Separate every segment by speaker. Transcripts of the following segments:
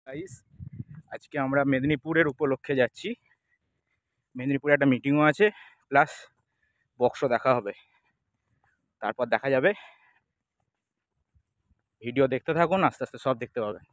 Speaker 1: Guys, আজকে আমরা মেদিনীপুরের উপলক্ষে যাচ্ছি। মেদিনীপুরে একটা মিটিংও আছে, প্লাস বক্সও দেখা হবে। তারপর দেখা যাবে। ভিডিও দেখতে থাকুন, আস্তে আস্তে সব দেখতে পাবেন।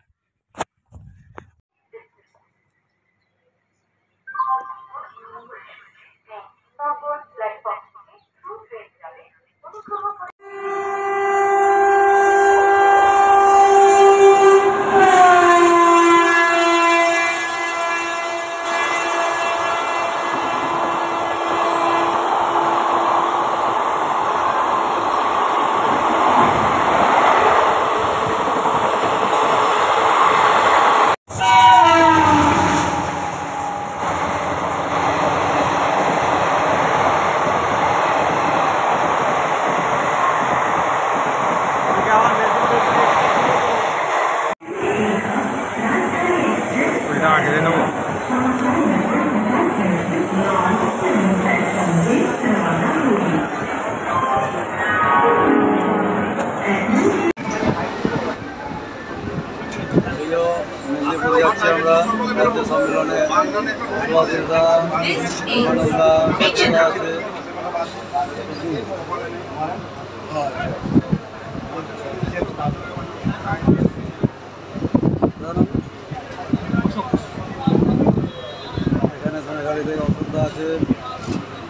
Speaker 2: এখানে সোনাখালীতে অসুবিধা আছে,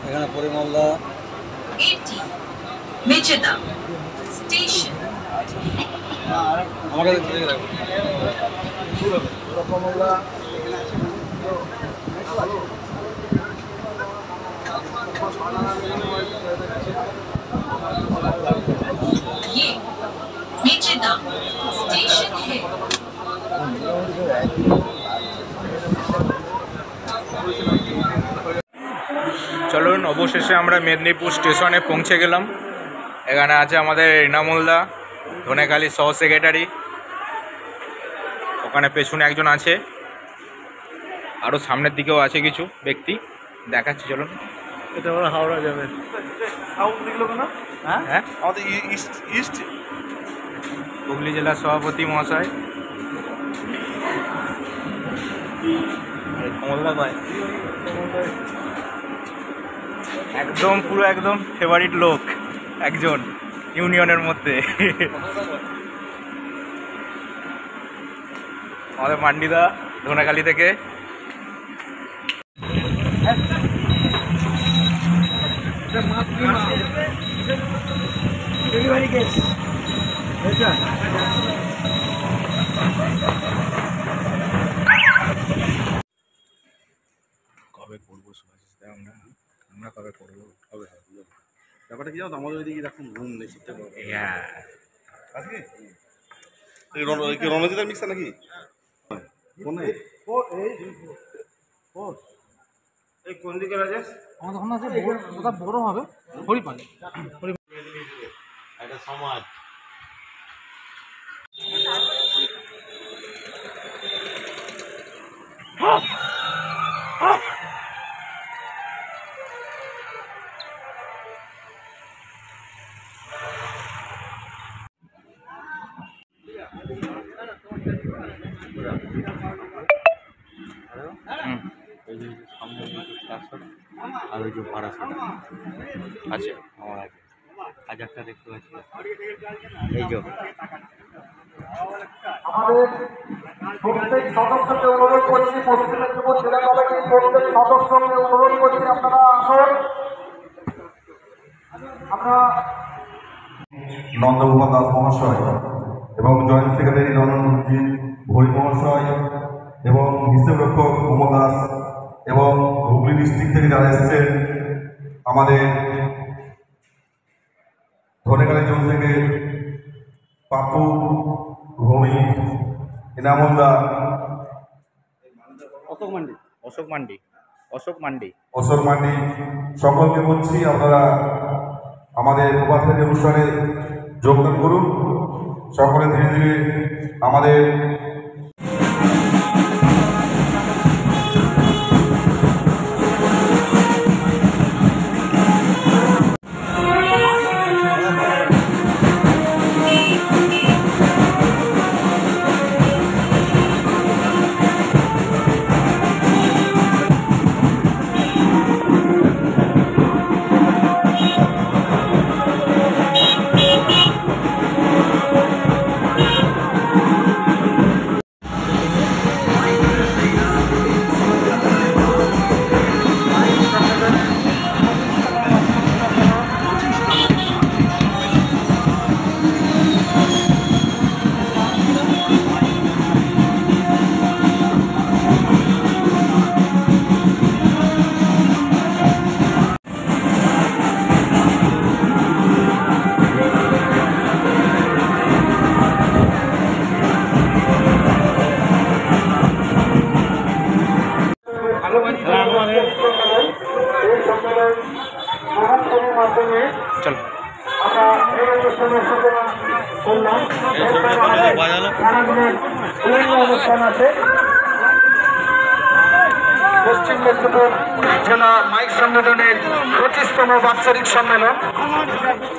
Speaker 2: এখানে পরিমলদা
Speaker 3: 80 মেচেদা স্টেশন
Speaker 2: আমাকে দেখে রাখো পরিমলদা
Speaker 3: ये मेचेदा स्टेशन है।
Speaker 1: চলুন, অবশেষে আমরা মেদিনীপুর স্টেশনে পৌঁছে গেলাম। এখানে আছে আমাদের ইনামুলদা, ধনেখালি সহ সেক্রেটারি। ওখানে পেছনে একজন আছে, আরও সামনের দিকেও আছে কিছু ব্যক্তি, দেখাচ্ছি। চলুন।
Speaker 2: এটা আমরা হাওড়া যাবে।
Speaker 1: হ্যাঁ,
Speaker 2: আমাদের ইস্ট
Speaker 1: হুগলি জেলার সভাপতি মহাশয় কমলদা ভাই, একদম পুরো একদম ফেভারিট লোক একজন ইউনিয়নের মধ্যে। আমাদের মান্ডিদা ধনেখালি থেকে। কবে করবো আমরা কবে করবো? কবে
Speaker 2: ব্যাপারটা কি জানো, আমাদের ওইদিকে এরকম ঘুম নেই ঠিকঠাক। আজকে রণজিতার মিক্সার নাকি এই কোন দিকে রাজেশ?
Speaker 4: আমাদের ওখানে আছে ওটা বড় হবে হরিপাল
Speaker 2: একটা সমাজ আর ওই যে বারাসাটা
Speaker 1: আছে।
Speaker 2: আমার আগে হাজারটা দেখতে পাচ্ছি। এই যে
Speaker 5: আমাদের প্রত্যেক সদস্যকে অনুরোধ করছি, পশ্চিম মেদিনীপুর জেলা কমিটির প্রত্যেক সদস্যকে অনুরোধ করছি আপনারা আসুন। আমরা
Speaker 6: নন্দগোপাল দাস মহাশয় এবং জয়েন্ট সেক্রেটারি রণজিৎ ভরি মহাশয় এবং হিসেব রক্ষক কুমল দাস এবং হুগলি ডিস্ট্রিক্ট থেকে যারা এসেছেন, আমাদের ধনেখালি জোন থেকে পাপু, ভৌমিক, ইনামুলদা,
Speaker 1: অশোক মান্ডি
Speaker 6: অশোক মান্ডি, সকলকে বলছি আপনারা আমাদের প্রভাতফেরি অনুষ্ঠানে যোগদান করুন। সকলে ধীরে ধীরে আমাদের
Speaker 5: পশ্চিম মেদিনীপুর জেলা মাইক সম্মেলনের 25তম বাৎসরিক সম্মেলন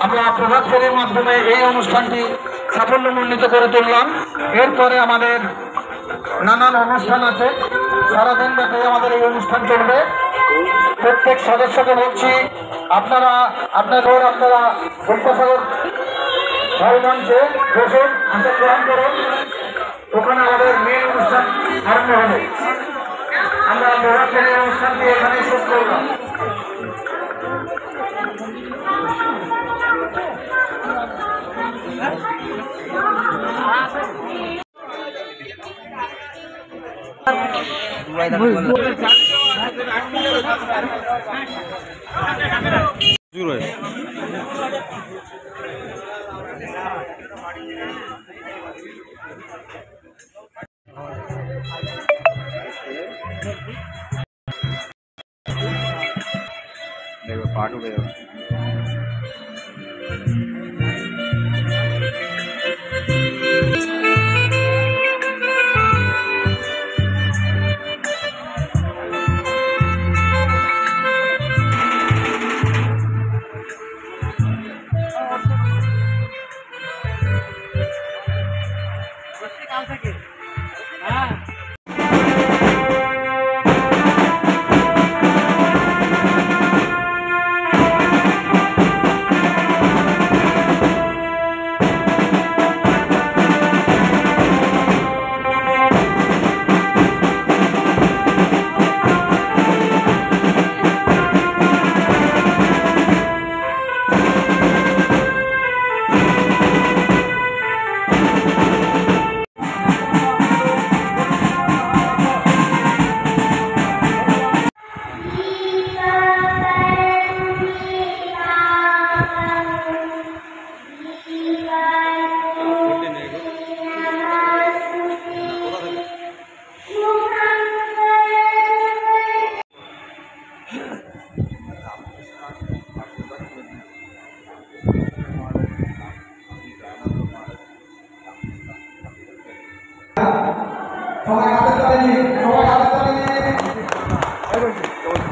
Speaker 5: আমরা প্রভাত ফেরির মাধ্যমে এই অনুষ্ঠানটি সাফল্যমণ্ডিত করে তুললাম। এরপরে আমাদের নানান অনুষ্ঠান আছে, সারাদিন ব্যাপী আমাদের এই অনুষ্ঠান চলবে। প্রত্যেক সদস্যকে বলছি আপনারা বিদ্যাসাগর হল মঞ্চে বসুন, আসন গ্রহণ করুন। ওখানে আমাদের মেন অনুষ্ঠান আরম্ভ হবে। আমরা প্রভাত ফেরির অনুষ্ঠানটি এখানেই শেষ করলাম।
Speaker 1: দেখবে পাট উঠে যাবে।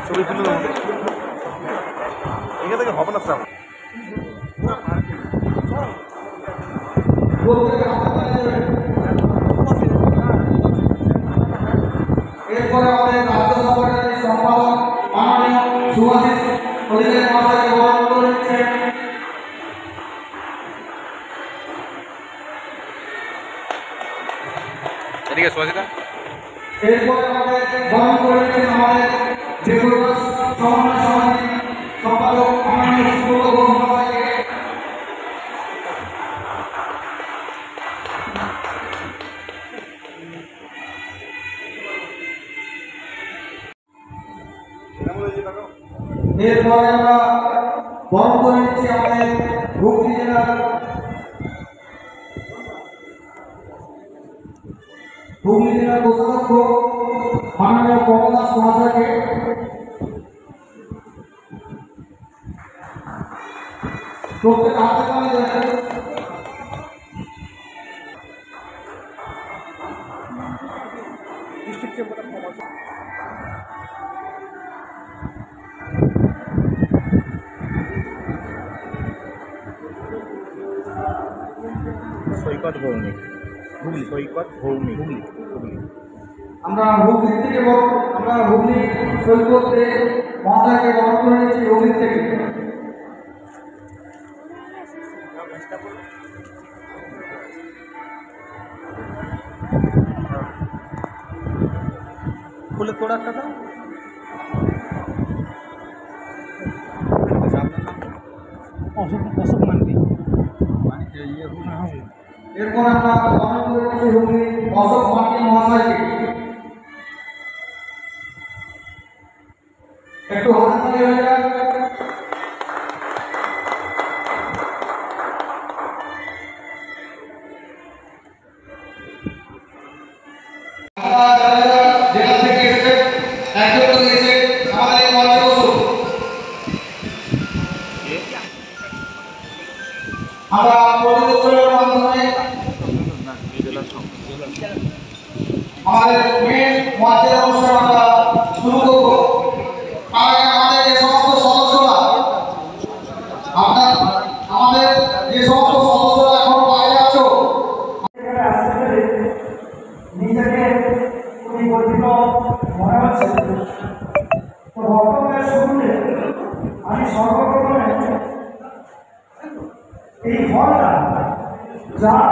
Speaker 2: ছবি তুলে দেবো এখান থেকে হবে না স্যার।
Speaker 5: এরপরে আমাদের রাজ্য সংগঠনের সম্পাদক মাননীয় সুভাষিস অধিকারী মহাশয়কে বরণ করে নিচ্ছেন।
Speaker 1: এদিকে সুভাষিতা।
Speaker 5: এরপরে আমাদের বরণ করে নিচ্ছেন আমাদের যেগুলো সমন্বয় সমিতি সম্পাদক মাননীয় সুব্রত ঘোষ মহাশয়কে। এরপরে আমরা বরণ করে নিচ্ছি আমাদের হুগলি জেলার কোষাধ্যক্ষ মাননীয় কমলদাস মহাশয়কে। প্রত্যেক হাতে তালি দেন।
Speaker 1: সৈকত ভৌমিক, হুগলি। সৈকত ভৌমিক, হুগলি।
Speaker 5: আমরা হুগলি থেকে আমরা হুগলি সৈকত মহাশয়কে বরণ করে নিচ্ছি হুগলি থেকে।
Speaker 2: ফুলের তোড়া একটা দাও।
Speaker 4: অশোক মান্ডি।
Speaker 5: এরপর আমরা বরণ করে নিচ্ছি হুগলি অশোক মান্ডি মহাশয়কে। একটু হাততালি হয়ে যাক। জেলা থেকে এসে একজন করে এসে আমাদের এই মঞ্চে বসুন। আমরা পরিদর্শনের মাধ্যমে আমাদের মেন মঞ্চের অনুষ্ঠান আমরা শুরু করব। দেখে খুবই গর্বিত মনে হচ্ছে। তো বক্তব্যের শুরুতে আমি সর্বপ্রথমে এই ফলটা যার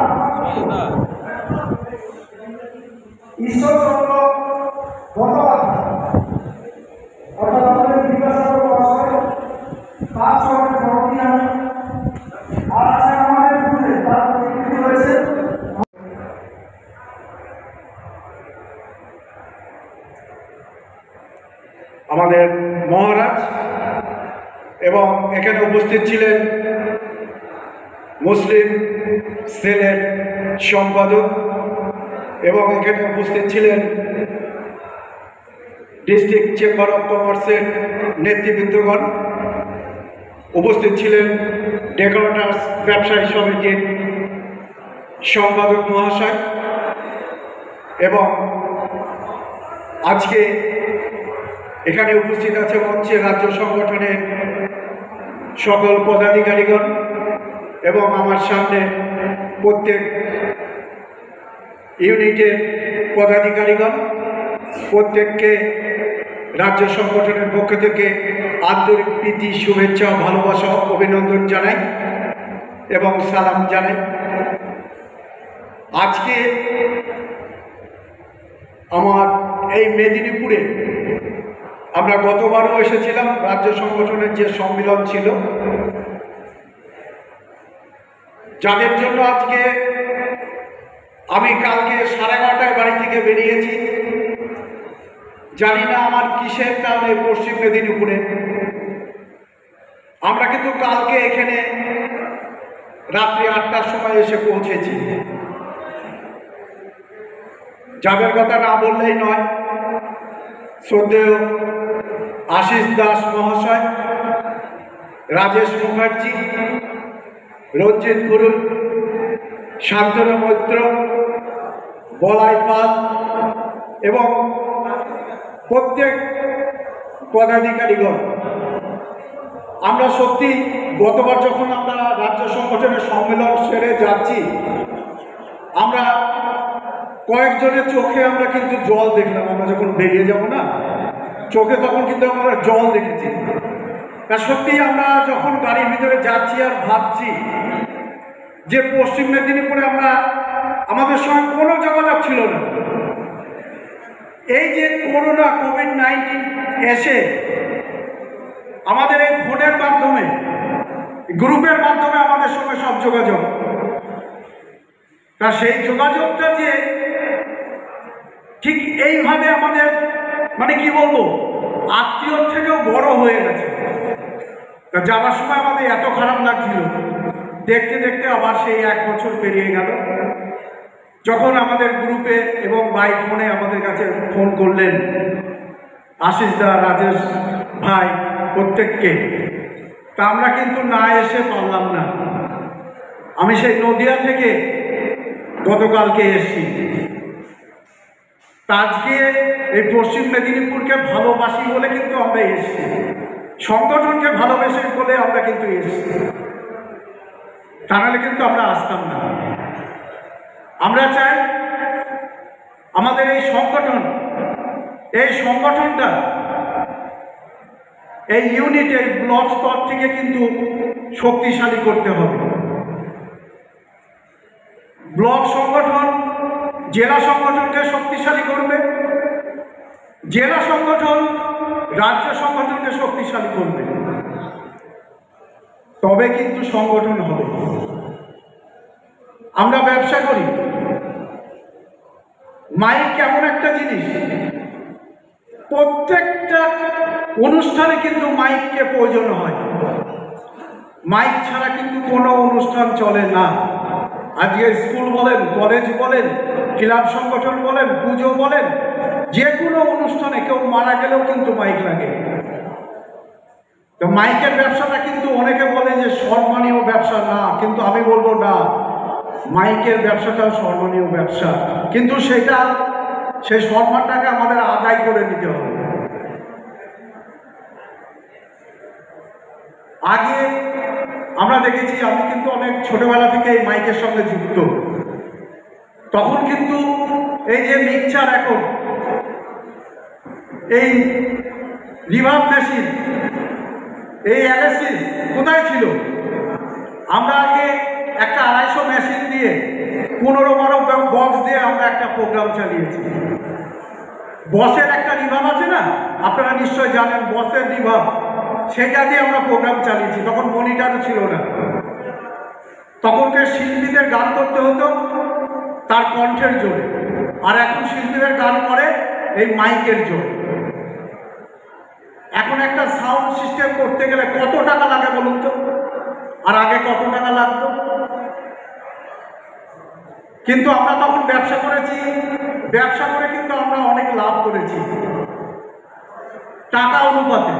Speaker 5: ঈশ্বরচন্দ্র বন্দ্যোপাধ্যায় অর্থাৎ আমাদের বিদ্যাসাগর মহাশয় তার চরণে প্রণতি আমি আর আছে আমাদের পুরে তার প্রতিকৃতি রয়েছে। আমাদের মহারাজ এবং এখানে উপস্থিত ছিলেন মুসলিম সেলের সম্পাদক এবং এখানে উপস্থিত ছিলেন ডিস্ট্রিক্ট চেম্বার অফ কমার্সের নেতৃবৃন্দগণ, উপস্থিত ছিলেন ডেকোরেটার্স ব্যবসায়ী সমিতির সম্পাদক মহাশয় এবং আজকে এখানে উপস্থিত আছে মঞ্চে রাজ্য সংগঠনের সকল পদাধিকারীগণ এবং আমার সামনে প্রত্যেক ইউনিটের পদাধিকারীগণ। প্রত্যেককে রাজ্য সংগঠনের পক্ষ থেকে আন্তরিক প্রীতি, শুভেচ্ছা, ভালোবাসা, অভিনন্দন জানাই এবং সালাম জানাই। আজকে আমার এই মেদিনীপুরে আমরা গতবারও এসেছিলাম, রাজ্য সংগঠনের যে সম্মেলন ছিল, যাদের জন্য আজকে আমি কালকে 11:30 বাড়ি থেকে বেরিয়েছি। জানি না আমার কিসের টানে পশ্চিম মেদিনীপুরে। আমরা কিন্তু কালকে এখানে রাত্রি 8টার সময় এসে পৌঁছেছি। যাদের কথা না বললেই নয়, শ্রদ্ধেয় আশিস দাস মহাশয়, রাজেশ মুখার্জি, রঞ্জিত গুরু, শান্তনু মৈত্র, বলাই পাল এবং প্রত্যেক পদাধিকারীগণ। আমরা সত্যি গতবার যখন আমরা রাজ্য সংগঠনের সম্মেলন সেরে যাচ্ছি, আমরা কয়েকজনের চোখে আমরা কিন্তু জল দেখলাম। আমরা যখন বেরিয়ে যাব না, চোখে তখন কিন্তু আমরা জল দেখেছি। তা সত্যি আমরা যখন গাড়ির ভিতরে যাচ্ছি আর ভাবছি যে পশ্চিম মেদিনীপুরে আমাদের সঙ্গে কোনো যোগাযোগ ছিল না। এই যে করোনা কোভিড-19 এসে আমাদের এই ফোনের মাধ্যমে, গ্রুপের মাধ্যমে আমাদের সঙ্গে সব যোগাযোগ, তা সেই যোগাযোগটা যে ঠিক এইভাবে আমাদের মানে কি বলবো, আত্মীয়র থেকেও বড় হয়ে গেছে। তা যাওয়ার সময় আমাদের এত খারাপ লাগছিল, দেখতে দেখতে আবার সেই 1 বছর পেরিয়ে গেল। যখন আমাদের গ্রুপে এবং বাই ফোনে আমাদের কাছে ফোন করলেন আশিস দা, রাজেশ ভাই, প্রত্যেককে, তা আমরা কিন্তু না এসে পারলাম না। আমি সেই নদিয়া থেকে গতকালকে এসেছি। আজকে এই পশ্চিম মেদিনীপুরকে ভালোবাসি বলে কিন্তু আমরা এসেছি, সংগঠনকে ভালোবেসে বলে আমরা কিন্তু এসেছি, তা নাহলে কিন্তু আমরা আসতাম না। আমরা চাই আমাদের এই সংগঠনটা এই ইউনিট, এই ব্লক স্তর থেকে কিন্তু শক্তিশালী করতে হবে। ব্লক সংগঠন জেলা সংগঠনকে শক্তিশালী করবে, জেলা সংগঠন রাজ্য সংগঠনকে শক্তিশালী করবে, তবে কিন্তু সংগঠন হবে। আমরা ব্যবসা করি, মাইক এমন একটা জিনিস, প্রত্যেকটা অনুষ্ঠানে কিন্তু মাইককে প্রয়োজন হয়। মাইক ছাড়া কিন্তু কোনো অনুষ্ঠান চলে না। আজকে স্কুল বলেন, কলেজ বলেন, ক্লাব সংগঠন বলেন, পুজো বলেন, যে কোনো অনুষ্ঠানে কেউ মারা গেলেও কিন্তু মাইক লাগে। তো মাইকের ব্যবসাটা কিন্তু অনেকে বলে যে সম্মানীয় ব্যবসা না, কিন্তু আমি বলবো না, মাইকের ব্যবসাটাও সম্মানীয় ব্যবসা, কিন্তু সেই সম্মানটাকে আমাদের আদায় করে নিতে হবে। আগে আমরা দেখেছি, আমি কিন্তু অনেক ছোটবেলা থেকে এই মাইকের সঙ্গে যুক্ত, তখন কিন্তু এই যে মিক্সচার, এখন এই রিভাব মেশিন, এই অ্যানালিসিস কোথায় ছিল? আমরা আগে একটা 250 মেশিন দিয়ে 15-12 বক্স দিয়ে আমরা একটা প্রোগ্রাম চালিয়েছি। বসের একটা রিভাব আছে না, আপনারা নিশ্চয় জানেন, বসের রিভাব, সেটা দিয়ে আমরা প্রোগ্রাম চালিয়েছি। তখন মনিটরও ছিল না, তখনকার শিল্পীদের গান করতে হতো তার কণ্ঠের জোরে, আর এখন শিল্পীদের গান করে এই মাইকের জোরে। এখন একটা সাউন্ড সিস্টেম করতে গেলে কত টাকা লাগে বলুন তো, আর আগে কত টাকা লাগতো? কিন্তু আমরা তখন ব্যবসা করেছি, ব্যবসা করে কিন্তু আমরা অনেক লাভ করেছি। টাকা অনুপাতে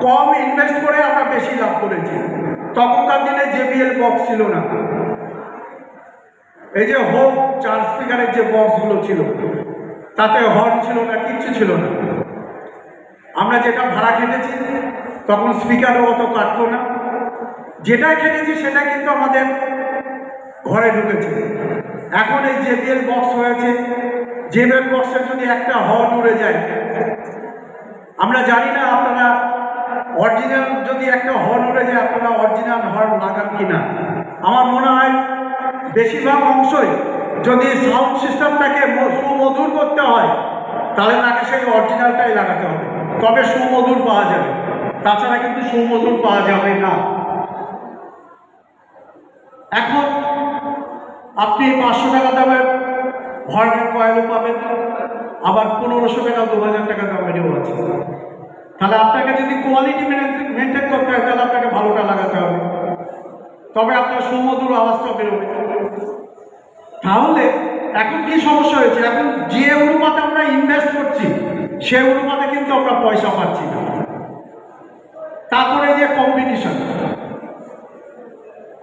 Speaker 5: কম ইনভেস্ট করে আমরা বেশি লাভ করেছি। তখনকার দিনে JBL বক্স ছিল না, এই যে হোম 4 স্পিকারের যে বক্সগুলো ছিল, তাতে হর্ন ছিল না, কিচ্ছু ছিল না। আমরা যেটা ভাড়া খেটেছি তখন স্পিকারও অত কাটতো না, যেটাই খেটেছি সেটা কিন্তু আমাদের ঘরে ঢুকেছে। এখন এই JBL বক্স হয়েছে, JBL বক্সের যদি একটা হর্ন উড়ে যায়, আমরা জানি না আপনারা অরিজিনাল যদি একটা হর্ন উড়ে যায় আপনারা অরিজিনাল হর্ন লাগান কিনা। আমার মনে হয় বেশিরভাগ অংশই যদি সাউন্ড সিস্টেমটাকে সুমধুর করতে হয় তাহলে তাকে সেই অরিজিনালটাই লাগাতে হবে, তবে সুমধুর পাওয়া যাবে, তাছাড়া কিন্তু সুমধুর পাওয়া যাবে না। এখন আপনি 500 টাকা দামের হর্নের কয়েলও পাবেন, আবার 1500 টাকা 2000 টাকা দামেরও আছে। তাহলে আপনাকে যদি কোয়ালিটি মেনটেন করতে হয় তাহলে আপনাকে ভালোটা লাগাতে হবে, তবে আপনার সুমধুর আওয়াজটা বেরোবে। তাহলে এখন কি সমস্যা হয়েছে? এখন যে অনুপাতে আমরা ইনভেস্ট করছি সে অনুপাতে কিন্তু আমরা পয়সা পাচ্ছি না। তারপরে যে কম্পিটিশন,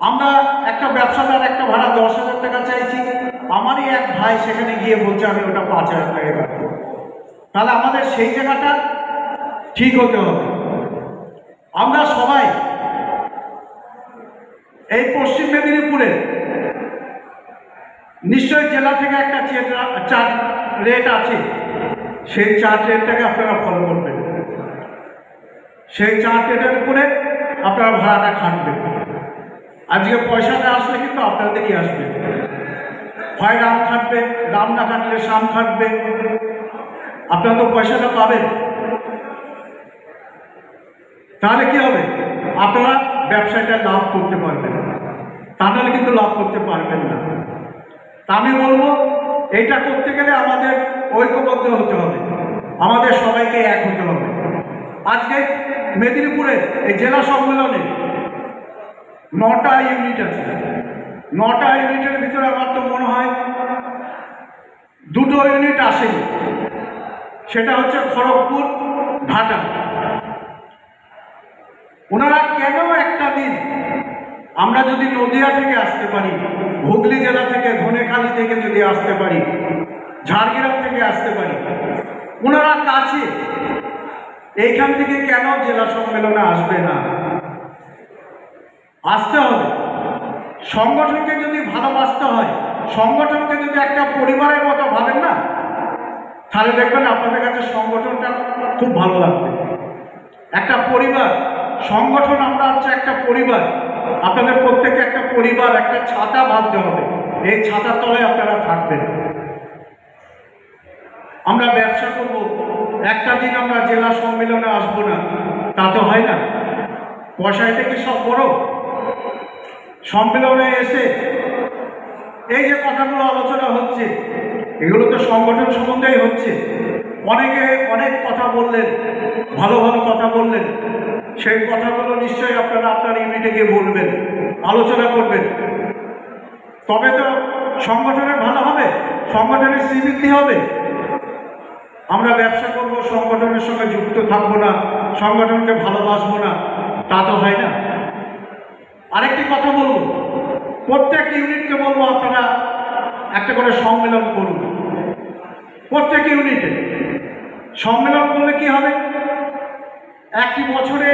Speaker 5: আমরা একটা ব্যবসাদার একটা ভাড়া 10,000 টাকা চাইছি, আমারই এক ভাই সেখানে গিয়ে বলছে আমি ওটা 5,000 টাকা কাটবো। তাহলে আমাদের সেই জায়গাটা ঠিক হতে হবে। আমরা সবাই এই পশ্চিম মেদিনীপুরে নিশ্চয়ই জেলা থেকে একটা চার্ট রেট আছে, সেই চার্ট রেটটাকে আপনারা ফলো করবেন, সেই চার্ট রেটের উপরে আপনারা ভাড়াটা খাটবেন। আজকে পয়সাটা আসলে কিন্তু আপনাদেরই আসবে, হয় রাম খাটবে, রাম না খাটলে শাম খাটবে, আপনারা তো পয়সাটা পাবেন। তাহলে কি হবে? আপনারা ব্যবসাটা লাভ করতে পারবেন, তাহলে কিন্তু লাভ করতে পারবেন না। তা আমি বলবো এইটা করতে গেলে আমাদের ঐক্যবদ্ধ হতে হবে, আমাদের সবাইকে এক হতে হবে। আজকে মেদিনীপুরে এই জেলা সম্মেলনে 9টা ইউনিট আছে, 9টা ইউনিটের ভিতরে আমার তো মনে হয় 2টো ইউনিট আসেনি, সেটা হচ্ছে খড়গপুর, ঘাটা। ওনারা কেন একটা দিন, আমরা যদি নদিয়া থেকে আসতে পারি, হুগলি জেলা থেকে, ধনেখালি থেকে যদি আসতে পারি, ঝাড়গ্রাম থেকে আসতে পারি, ওনারা কাছে, এইখান থেকে কেন জেলা সম্মেলনে আসবে না? আসতে হবে। সংগঠনকে যদি ভালোবাসতে হয়, সংগঠনকে যদি একটা পরিবারের মতো ভাবেন না, তাহলে দেখবেন আপনাদের কাছে সংগঠনটা খুব ভালো লাগবে। একটা পরিবার, সংগঠন আমরা হচ্ছে একটা পরিবার, আপনাদের প্রত্যেকে একটা পরিবার, একটা ছাতা বাঁধতে হবে, এই ছাতার তলায় আপনারা থাকবেন। আমরা ব্যবসা করব, একটা দিন আমরা জেলা সম্মেলনে আসবো না, তা তো হয় না। পয়সায় থেকে সব বড়, সম্মেলনে এসে এই যে কথাগুলো আলোচনা হচ্ছে এগুলো তো সংগঠন সম্বন্ধেই হচ্ছে। অনেকে অনেক কথা বললেন, ভালো ভালো কথা বললেন, সেই কথাগুলো নিশ্চয়ই আপনারা আপনার ইউনিটে গিয়ে বলবেন, আলোচনা করবেন, তবে তো সংগঠনের ভালো হবে, সংগঠনের শ্রীবৃদ্ধি হবে। আমরা ব্যবসা করব, সংগঠনের সঙ্গে যুক্ত থাকবো না, সংগঠনকে ভালোবাসবো না, তা তো হয় না। আরেকটি কথা বলবো, প্রত্যেক ইউনিটকে বলবো আপনারা একটা করে সম্মেলন করুন। প্রত্যেক ইউনিটে সম্মেলন করলে কি হবে? একটি বছরে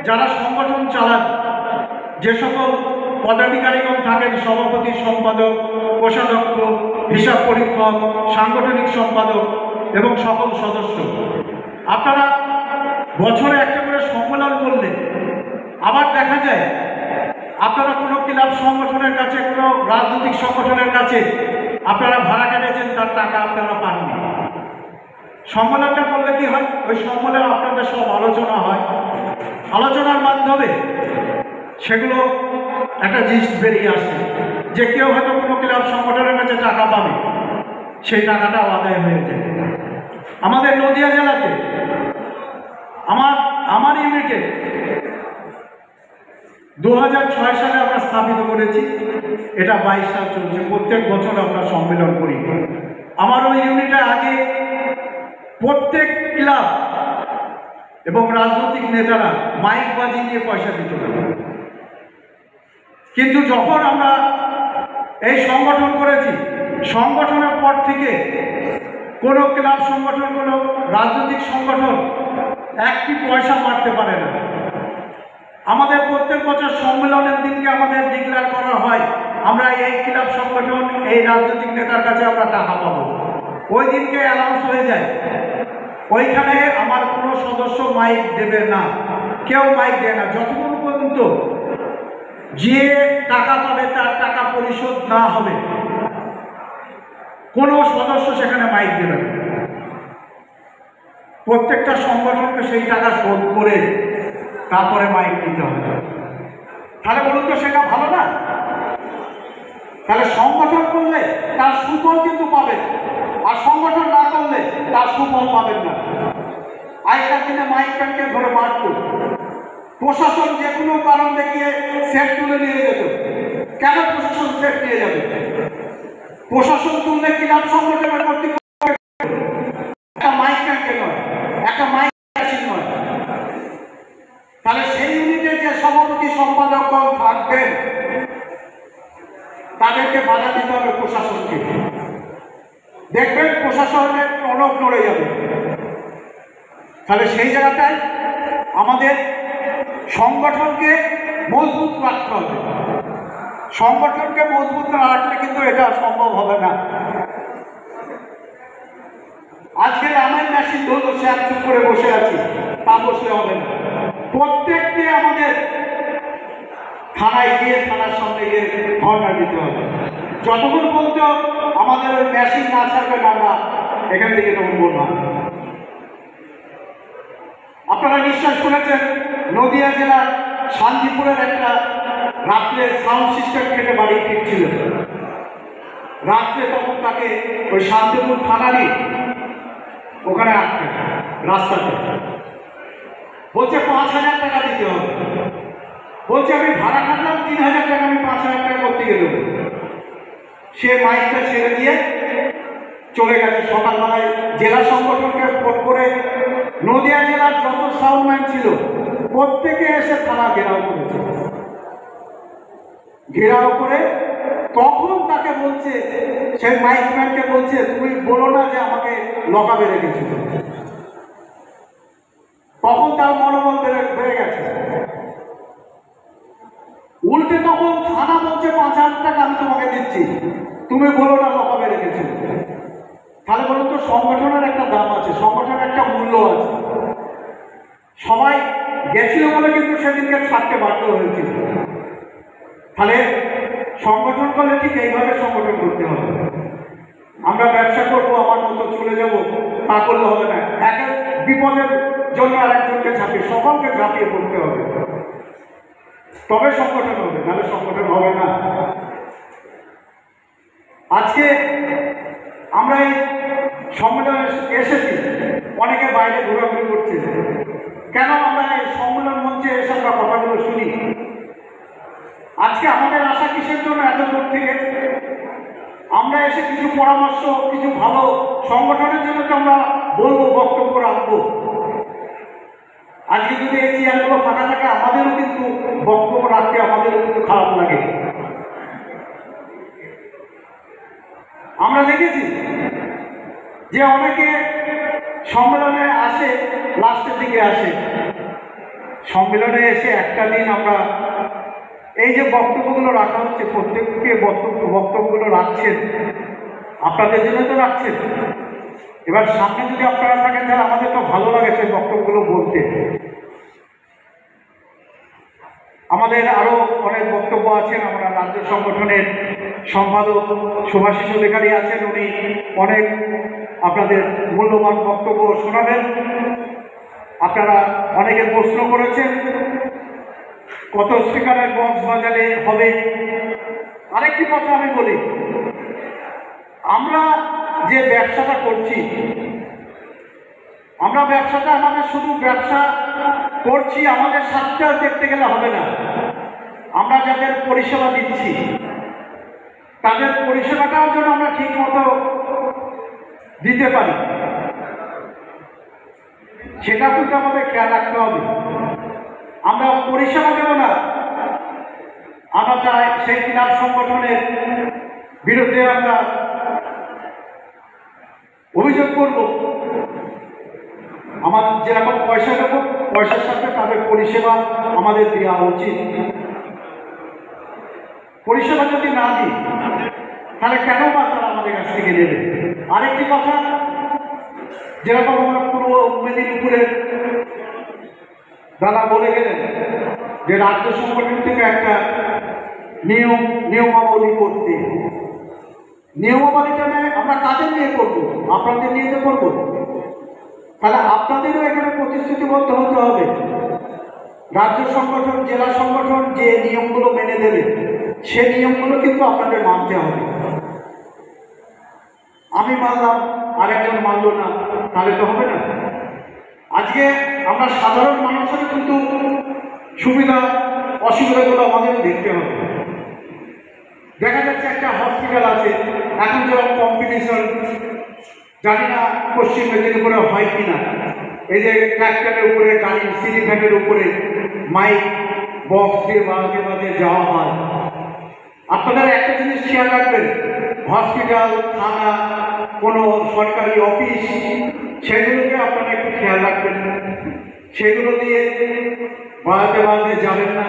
Speaker 5: যারা সংগঠন চালান, যে সকল পদাধিকারীগণ থাকেন, সভাপতি, সম্পাদক, কোষাধ্যক্ষ, হিসাব পরীক্ষক, সাংগঠনিক সম্পাদক এবং সকল সদস্য, আপনারা বছরে একটা করে সম্মেলন করলে আবার দেখা যায় আপনারা কোনো ক্লাব সংগঠনের কাছে, কোনো রাজনৈতিক সংগঠনের কাছে আপনারা ভাড়া কেটেছেন, তার টাকা আপনারা পাননি। সম্মেলনটা করলে কি হয়, ওই সম্মেলনে আপনাদের সব আলোচনা হয়, আলোচনার মাধ্যমে সেগুলো একটা জিনিস বেরিয়ে আসে যে কেউ হয়তো কোনো ক্লাব সংগঠনের কাছে টাকা পাবে, সেই টাকাটাও আদায় হয়ে যায়। আমাদের নদিয়া জেলাতে আমার ইউনিটে 2006 সালে আমরা স্থাপিত করেছি, এটা 22 সাল চলছে। প্রত্যেক বছর আমরা সম্মেলন করি। আমার ওই ইউনিটে আগে প্রত্যেক ক্লাব এবং রাজনৈতিক নেতারা মাইক বাজিয়ে দিয়ে পয়সা দিত না, কিন্তু যখন আমরা এই সংগঠন করেছি, সংগঠনের পর থেকে কোনো ক্লাব সংগঠন, কোনো রাজনৈতিক সংগঠন একটি পয়সা মারতে পারে না। আমাদের প্রত্যেক বছর সম্মেলনের দিনকে আমাদের ডিক্লেয়ার করা হয় আমরা এই ক্লাব সংগঠন, এই রাজনৈতিক নেতার কাছে আমরা টাকা পাবো। ওই দিনকে অ্যানাউন্স হয়ে যায়। ওইখানে আমার কোনো সদস্য মাইক দেবে না, কেউ মাইক দেয় না, যতক্ষণ পর্যন্ত যে টাকা পাবে তার টাকা পরিশোধ না হবে কোনো সদস্য সেখানে মাইক দেবে না। প্রত্যেকটা সংগঠনকে সেই টাকা শোধ করে তারপরে মাইক দিতে হবে। তাহলে বলুন তো সেটা ভালো না? তাহলে সংগঠন করলে তার সুফল কিন্তু পাবেন, আর সংগঠন না করলে তার সুফল পাবেন না। আগেকার দিনে মাইক প্যানকে ধরে মারত, প্রশাসন যে কোনো কারণ দেখিয়ে সেট তুলে নিয়ে যেত। কেন প্রশাসন সেট নিয়ে যাবে? প্রশাসন তুললে ক্লাব সংগঠনের কর্তৃপক্ষ, একটা মাইক প্যানকে নয়, একটা মাইক মেশিন নয়। তাহলে সেই ইউনিটে যে সভাপতি সম্পাদকগণ থাকবেন তাদেরকে বাধা দিতে হবে প্রশাসনকে। দেখবেন প্রশাসনের টনক নড়ে যাবে। তাহলে সেই জায়গাটায় আমাদের সংগঠনকে মজবুত রাখতে হবে। সংগঠনকে মজবুত না রাখলে কিন্তু এটা সম্ভব হবে না। আজকে আমার মেশিন ধরো সে চুপ করে বসে আছি, তা বসলে হবে না। প্রত্যেককে আমাদের থানায় গিয়ে, থানার সামনে গিয়ে ধর্ণা দিতে হবে। যতক্ষণ পর্যন্ত আমাদের ওই মেশিন না ছাড়বে না, আমরা এখান থেকে নড়বো না। আপনারা নিশ্চয় শুনেছেন নদিয়া জেলার শান্তিপুরের একটা রাত্রে সাউন্ড সিস্টেম কেটে বাড়ি ফিরছিল। রাত্রে তখন তাকে ওই শান্তিপুর থানারই ওখানে আটকে রাস্তাতে, বলছে 5,000 টাকা দিতে হবে। বলছে আমি ভাড়া কাটলাম 3,000 টাকা, আমি 5,000 টাকা করতে গেল। সে মাইকটা ছেড়ে দিয়ে চলে গেছে। সকালবেলায় জেলা সংগঠনকে ফোন করে নদিয়া জেলার যত সাউন্ডম্যান ছিল প্রত্যেকে এসে থানা ঘেরাও করেছে। ঘেরাও করে তখন তাকে বলছে, সেই মাইকম্যানকে বলছে, তুমি বলো না যে আমাকে লকাবে রেখেছিল। তখন তার মনোবল বেড়ে গেছে। উল্টে তখন থানা বলছে 5,000 টাকা আমি তোমাকে দিচ্ছি, তুমি বলো না লকাবে রেখেছিল। তাহলে বলুন তো সংগঠনের একটা দাম আছে, সংগঠনের একটা মূল্য আছে। সবাই গেছিল বলে কিন্তু সেদিনকে ছাড়তে বাধ্য হয়েছিল। তাহলে সংগঠন করলে ঠিক এইভাবে সংগঠন করতে হবে। আমরা ব্যবসা করবো, আমার মতো চলে যাব, তা করলে হবে না। এক বিপদের জন্য আরেকজনকে ঝাঁপিয়ে, সকলকে ঝাঁপিয়ে পড়তে হবে, তবে সংগঠন হবে, নাহলে সংগঠন হবে না। আজকে আমরা এই সম্মেলনে এসেছি, অনেকে বাইরে ঘোরাঘুরি করছে। কেন আমরা এই সম্মেলন মঞ্চে এসে আমরা কথাগুলো শুনি? আজকে আমাদের আশা কিসের জন্য এত দূর থেকে? আমরা এসে কিছু পরামর্শ, কিছু ভালো সংগঠনের জন্য তো আমরা বলবো, বক্তব্য রাখবো। আজকে যদি এই চেয়ারগুলো ফাঁকা থাকে, আমাদেরও কিন্তু বক্তব্য রাখতে আমাদেরও কিন্তু খারাপ লাগে। আমরা দেখেছি যে অনেকে সম্মেলনে আসে, লাস্টের দিকে আসে। সম্মেলনে এসে একটা দিন আমরা
Speaker 7: এই যে বক্তব্যগুলো রাখা হচ্ছে, প্রত্যেককে বক্তব্যগুলো রাখছেন, আপনাদের জন্য তো রাখছেন। এবার সামনে যদি আপনারা থাকেন তাহলে আমাদের তো ভালো লাগে সেই বক্তব্যগুলো বলতে। আমাদের আরও অনেক বক্তব্য আছেন। আমরা রাজ্য সংগঠনের সম্পাদক শুভাশিস অধিকারী আছেন, উনি অনেক আপনাদের মূল্যবান বক্তব্য শোনাবেন। আপনারা অনেকে প্রশ্ন করেছেন কত স্পিকারের বক্স বাজালে হবে। আরেকটি কথা আমি বলি, আমরা যে ব্যবসাটা করছি, আমরা ব্যবসাটা আমাদের শুধু ব্যবসা করছি আমাদের স্বার্থটা দেখতে গেলে হবে না। আমরা যাদের পরিষেবা দিচ্ছি তাদের পরিষেবাটাও যেন আমরা ঠিক মতো দিতে পারি, সেটা কিন্তু আমাদের খেয়াল রাখতে হবে। আমরা পরিষেবা দেব না, আমরা চাই সেই ক্লাব সংগঠনের বিরুদ্ধে আমরা অভিযোগ করব। আমাদের যেরকম পয়সা দেবো পয়সার সাথে তাদের পরিষেবা আমাদের দেওয়া উচিত। পরিষেবা যদি না দিই তাহলে কেন বা তারা আমাদের কাছ থেকে নেবে। আরেকটি কথা, যেরকম আমরা পূর্ব মেদিনীপুরের দাদা বলে গেলেন যে রাজ্য সংগঠন থেকে একটা নিয়মাবলী করতে, নিয়মাবলীটা আমরা কাদের নিয়ে করবো? আপনাদের নিয়ে তো করবো। তাহলে আপনাদেরও এখানে প্রতিশ্রুতিবদ্ধ হতে হবে। রাজ্য সংগঠন, জেলা সংগঠন যে নিয়মগুলো মেনে দেবে সে নিয়মগুলো কিন্তু আপনাদের মানতে হবে। আমি মানলাম, আরেকজন মানল না, তাহলে তো হবে না। আজকে আমরা সাধারণ মানুষের কিন্তু সুবিধা অসুবিধাগুলো আমাদের দেখতে হবে। দেখা যাচ্ছে একটা হসপিটাল আছে, এখন যেরকম কম্পিটিশন, জানি না পশ্চিম মেদিনীপুরে হয় কিনা, এই যে ট্র্যাক্টরের উপরে, গাড়ির সিঁড়ি ফ্যানের উপরে মাইক বক্স দিয়ে বাজে বাজে যাওয়া হয়। আপনারা একটা জিনিস খেয়াল রাখবেন, হসপিটাল, থানা, কোনো সরকারি অফিস, সেগুলোকে আপনারা একটু খেয়াল রাখবেন। সেগুলো দিয়ে বাজে বাজে যাবেন না।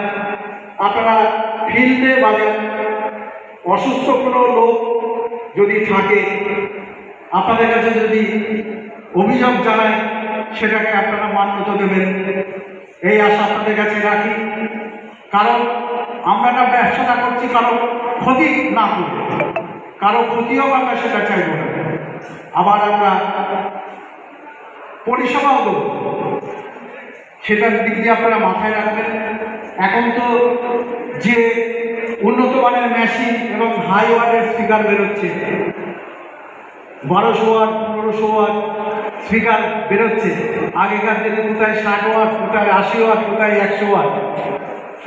Speaker 7: আপনারা ফিল্ডে বাজান। অসুস্থ কোনো লোক যদি থাকে, আপনাদের কাছে যদি অভিযোগ জানায়, সেটাকে আপনারা মান্যতা দেবেন, এই আশা আপনাদের কাছে রাখি। কারণ আমরা একটা ব্যবসাটা করছি কারো ক্ষতি না করব, কারো ক্ষতিও আমরা সেটা চাইব না। আবার আমরা পরিষেবাও দেব, সেটার দিক দিয়ে আপনারা মাথায় রাখবেন। এখন তো যে উন্নত মানের মেশিন এবং হাই ওয়াটের স্পিকার বেরোচ্ছে, 1200 ওয়াট 1500 ওয়াট স্পিকার বেরোচ্ছে। আগেকার দিনে কোথায় 60 ওয়াট, কোথায় 80 ওয়াট, কোথায় 100 ওয়াট,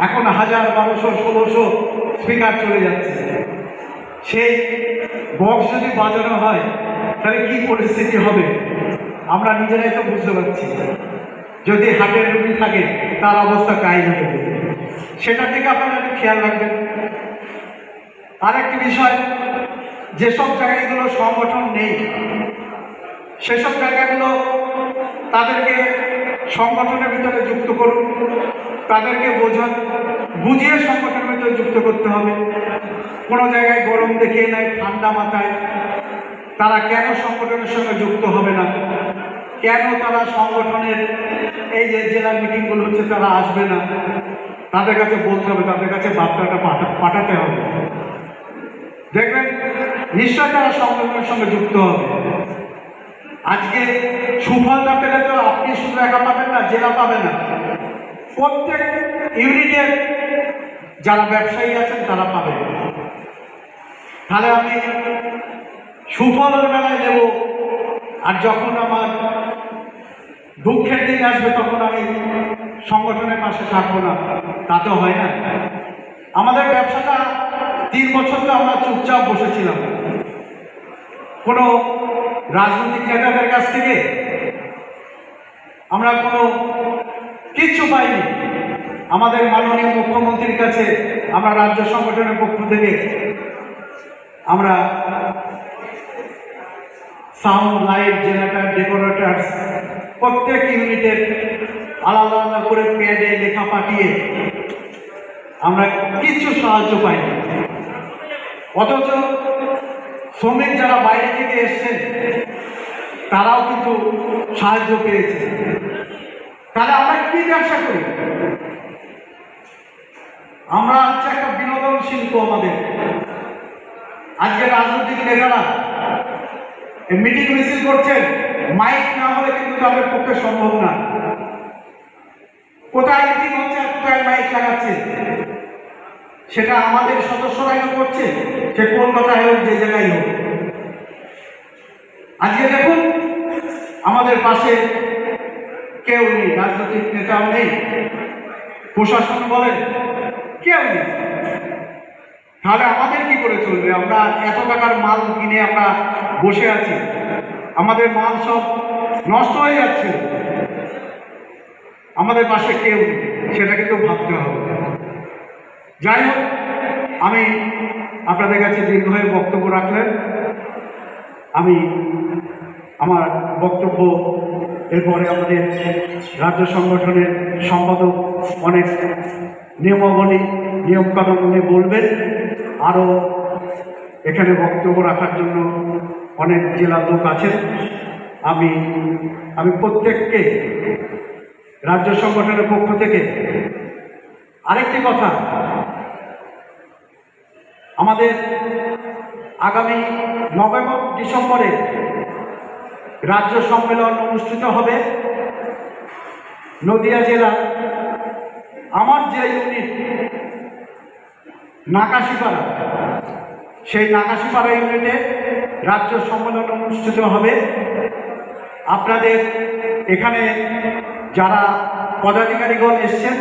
Speaker 7: এখন 1000, 1200, 1600 স্পিকার চলে যাচ্ছে। সেই বক্স যদি বাজানো হয় তাহলে কি পরিস্থিতি হবে আমরা নিজেরাই তো বুঝতে পারছি। যদি হার্টের রোগী থাকে তার অবস্থা কাহিল হয়ে যাবে। সেটা থেকে আপনারা একটু খেয়াল রাখবেন। আরেকটি বিষয়, যেসব জায়গাগুলো সংগঠন নেই সেসব জায়গাগুলো তাদেরকে সংগঠনের ভিতরে যুক্ত করুন, তাদেরকে বুঝিয়ে সংগঠনের ভিতরে যুক্ত করতে হবে। কোনো জায়গায় গরম দেখিয়ে নেয়, ঠান্ডা মাথায় তারা কেন সংগঠনের সঙ্গে যুক্ত হবে না, কেন তারা সংগঠনের এই যে জেলা মিটিংগুলো হচ্ছে তারা আসবে না, তাদের কাছে বলতে হবে, তাদের কাছে বার্তাটা পাঠাতে হবে। দেখবেন নিশ্চয় তারা সংগঠনের সঙ্গে যুক্ত হবে। আজকে সুফলটা পেলে তো আপনি শুধু একা পাবেন না, জেলা পাবে না, প্রত্যেক ইউনিটের যারা ব্যবসায়ী আছেন তারা পাবে। তাহলে আমি সুফলের বেলায় নেব, আর যখন আমার দুঃখের দিন আসবে তখন আমি সংগঠনের পাশে থাকবো না, তা তো হয় না। আমাদের ব্যবসাটা 3 বছর তো আমরা চুপচাপ বসেছিলাম, কোনো রাজনৈতিক নেতাদের কাছ থেকে আমরা কোনো কিচ্ছু পাইনি। আমাদের মাননীয় মুখ্যমন্ত্রীর কাছে আমরা রাজ্য সংগঠনের পক্ষ থেকে আমরা সাউন্ড, লাইট, জেনারেটর, ডেকোরেটার্স প্রত্যেক ইউনিটের আলাদা আলাদা করে প্যাডে লেখা পাঠিয়ে আমরা কিচ্ছু সাহায্য পাইনি। অথচ শ্রমিক যারা বাইরে থেকে এসছেন তারাও কিন্তু সাহায্য পেয়েছে। তাহলে আমরা কি ব্যবসা করি? আমরা হচ্ছে একটা বিনোদন শিল্প। আমাদের আজকে রাজনৈতিক নেতারা মিটিং মিছিল করছেন, মাইক না হলে কিন্তু তাদের পক্ষে সম্ভব না। কোথায় মিটিং হচ্ছে আর কোথায় মাইক লাগাচ্ছে সেটা আমাদের সদস্যরাই করছে, সে কলকাতায় হোক, যে জায়গায় হোক। আজকে দেখুন আমাদের পাশে কেউ নেই, রাজনৈতিক নেতাও নেই, প্রশাসন বলেন কেউ নেই। তাহলে আমাদের কি করে চলবে? আমরা এত টাকার মাল কিনে আমরা বসে আছি, আমাদের মাল সব নষ্ট হয়ে যাচ্ছে, আমাদের পাশে কেউ নেই, সেটা কিন্তু ভাবতে হবে। যাই হোক, আমি আপনাদের কাছে দীর্ঘ হয়ে বক্তব্য রাখলেন। আমি আমার বক্তব্য এরপরে আমাদের রাজ্য সংগঠনের সম্পাদক অনেক নিয়মাবলী নিয়মকানুন উনি বলবেন। আরও এখানে বক্তব্য রাখার জন্য অনেক জেলার লোক আছেন। আমি প্রত্যেককে রাজ্য সংগঠনের পক্ষ থেকে আরেকটি কথা, আমাদের আগামী নভেম্বর ডিসেম্বরে রাজ্য সম্মেলন অনুষ্ঠিত হবে নদিয়া জেলা। আমার যে ইউনিট নাকাশিপাড়া, সেই নাকাশিপাড়া ইউনিটে রাজ্য সম্মেলন অনুষ্ঠিত হবে। আপনাদের এখানে যারা পদাধিকারীগণ এসছেন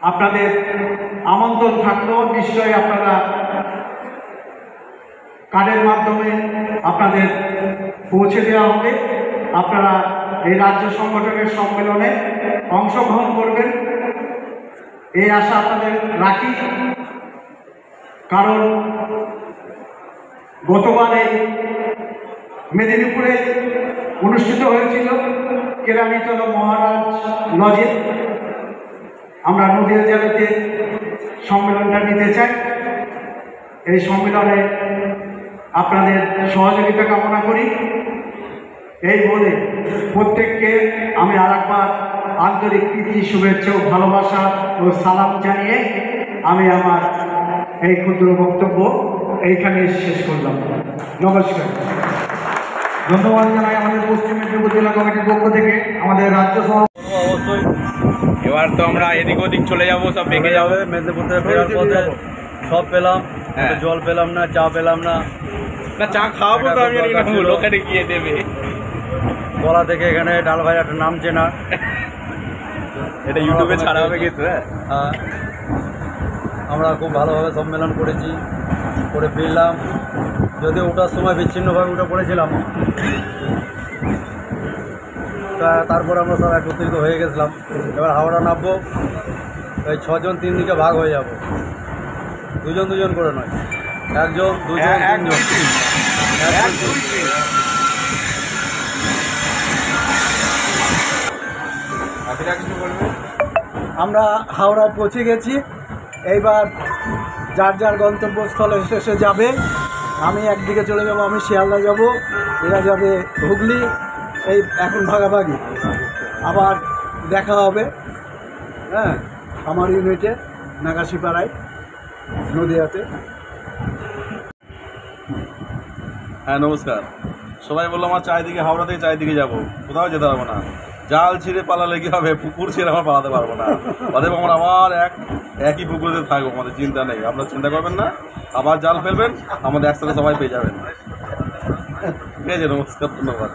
Speaker 7: আপনাদের আমন্ত্রণ থাকলেও নিশ্চয়ই আপনারা কার্ডের মাধ্যমে আপনাদের পৌঁছে দেওয়া হবে। আপনারা এই রাজ্য সংগঠনের সম্মেলনে অংশগ্রহণ করবেন এই আশা আপনাদের রাখি। কারণ গতবার এই মেদিনীপুরে অনুষ্ঠিত হয়েছিল কেরানীতল মহারাজ লজে। আমরা নদীয়া জেলাতে সম্মেলনটা নিতে চাই। এই সম্মেলনে আপনাদের সহযোগিতা কামনা করি। এই বলে প্রত্যেককে আমি আরেকবার আন্তরিক প্রীতি, শুভেচ্ছা ও ভালোবাসা ও সালাম জানিয়ে আমি আমার এই ক্ষুদ্র বক্তব্য এইখানে শেষ করলাম। নমস্কার। ধন্যবাদ জানাই আমাদের পশ্চিম মেদিনীপুর জেলা কমিটির পক্ষ থেকে আমাদের রাজ্য
Speaker 2: অবশ্যই।
Speaker 1: এবার তো আমরা এদিক ওদিক চলে যাবো, সব বেঁকে যাবে।
Speaker 2: মেদিনীপুর থেকে ফেরার পথে সব পেলাম,
Speaker 1: হ্যাঁ।
Speaker 2: জল পেলাম না, চা পেলাম না।
Speaker 1: না, চা খাওয়াবো তো আমি, লোকের গিয়ে দেবে।
Speaker 2: গলা থেকে এখানে ডাল ভাজাটা নামছে না।
Speaker 1: এটা ইউটিউবে ছাড়া হবে কিন্তু।
Speaker 2: হ্যাঁ, আমরা খুব ভালোভাবে সম্মেলন করেছি, করে ফিরলাম। যদিও ওঠার সময় বিচ্ছিন্নভাবে উঠে পড়েছিলাম, তারপর আমরা সব একত্রিত হয়ে গেছিলাম। এবার হাওড়া নামবো, এই 6 জন 3 দিকে ভাগ হয়ে যাব, 2 জন 2 জন করে নয়, 1 জন 2 জন 3 জন।
Speaker 7: আমরা হাওড়া পৌঁছে গেছি। এইবার যার যার গন্তব্যস্থলে শেষে যাবে। আমি একদিকে চলে যাব, আমি শিয়ালদা যাব, এরা যাবে হুগলি। এই এখন ভাগাভাগি, আবার দেখা হবে। হ্যাঁ, আমার ইউনিটে নাকাশিপাড়ায় নদিয়াতে।
Speaker 2: হ্যাঁ, নমস্কার। সবাই বললো আমার চারিদিকে, হাওড়া থেকে চারিদিকে যাবো, কোথাও যেতে পারবো না। জাল ছিঁড়ে পালালে কি হবে, পুকুর ছিঁড়ে আমার পালাতে পারবো না। অতএব আমরা আবার একই পুকুরেতে থাকবো, আমাদের চিন্তা নেই। আপনারা চিন্তা করবেন না, আবার জাল ফেলবেন, আমাদের একসাথে সবাই পেয়ে যাবেন। ঠিক আছে, নমস্কার, ধন্যবাদ।